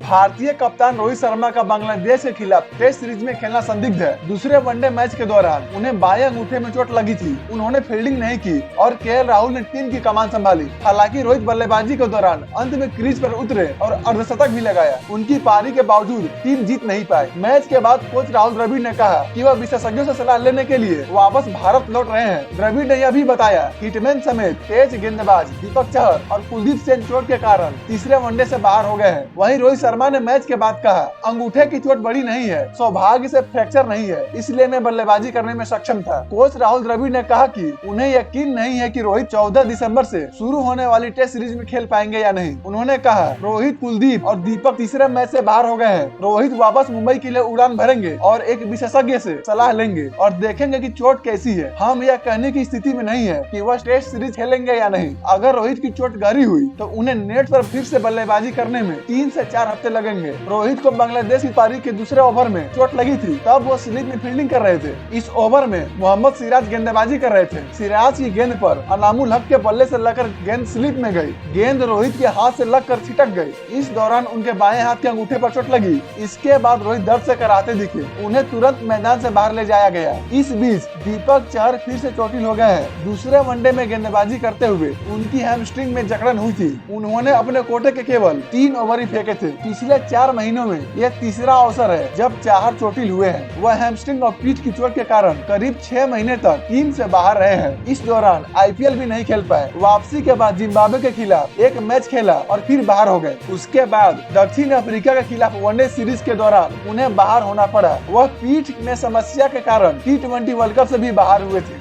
भारतीय कप्तान रोहित शर्मा का बांग्लादेश के खिलाफ टेस्ट सीरीज में खेलना संदिग्ध है। दूसरे वनडे मैच के दौरान उन्हें बाएं अंगूठे में चोट लगी थी। उन्होंने फील्डिंग नहीं की और केएल राहुल ने टीम की कमान संभाली। हालांकि रोहित बल्लेबाजी के दौरान अंत में क्रीज पर उतरे और अर्धशतक भी लगाया। उनकी पारी के बावजूद टीम जीत नहीं पाई। मैच के बाद कोच राहुल द्रविड़ ने कहा कि वह विशेषज्ञों से सलाह लेने के लिए वापस भारत लौट रहे हैं। द्रविड़ ने यह भी बताया हिटमैन समेत तेज गेंदबाज दीपक चहर और कुलदीप सेन चोट के कारण तीसरे वनडे से बाहर हो गए हैं। वहीं रोहित शर्मा ने मैच के बाद कहा, अंगूठे की चोट बड़ी नहीं है, सौभाग्य से फ्रैक्चर नहीं है, इसलिए मैं बल्लेबाजी करने में सक्षम था। कोच राहुल द्रविड़ ने कहा कि उन्हें यकीन नहीं है कि रोहित 14 दिसंबर से शुरू होने वाली टेस्ट सीरीज में खेल पाएंगे या नहीं। उन्होंने कहा, रोहित, कुलदीप और दीपक तीसरे मैच से बाहर हो गए हैं। रोहित वापस मुंबई के लिए उड़ान भरेंगे और एक विशेषज्ञ से सलाह लेंगे और देखेंगे कि चोट कैसी है। हम यह कहने की स्थिति में नहीं है कि वह टेस्ट सीरीज खेलेंगे या नहीं। अगर रोहित की चोट गहरी हुई तो उन्हें नेट पर फिर से बल्लेबाजी करने में 3 से 4 हफ्ते लगेंगे। रोहित को बांग्लादेश की पारी के दूसरे ओवर में चोट लगी थी, तब वो स्लिप में फील्डिंग कर रहे थे। इस ओवर में मोहम्मद सिराज गेंदबाजी कर रहे थे। सिराज की गेंद पर अनामुल हक के बल्ले से लगकर गेंद स्लिप में गई। गेंद रोहित के हाथ से लगकर छिटक गई। इस दौरान उनके बाएं हाथ के अंगूठे पर चोट लगी। इसके बाद रोहित दर्द से कराहते दिखे। उन्हें तुरंत मैदान से बाहर ले जाया गया। इस बीच दीपक चहर फिर से चोटिल हो गए हैं। दूसरे वनडे में गेंदबाजी करते हुए उनकी हैमस्ट्रिंग में जकड़न हुई थी। उन्होंने अपने कोटे के केवल 3 ओवर ही फेंके थे। पिछले 4 महीनों में यह तीसरा अवसर है जब चहर चोटिल हुए हैं। वह हैमस्ट्रिंग और पीठ की चोट के कारण करीब 6 महीने तक टीम से बाहर रहे हैं। इस दौरान आईपीएल भी नहीं खेल पाए। वापसी के बाद जिम्बाब्वे के खिलाफ एक मैच खेला और फिर बाहर हो गए। उसके बाद दक्षिण अफ्रीका के खिलाफ वनडे सीरीज के दौरान उन्हें बाहर होना पड़ा। वह पीठ में समस्या के कारण T20 वर्ल्ड कप से भी बाहर हुए थे।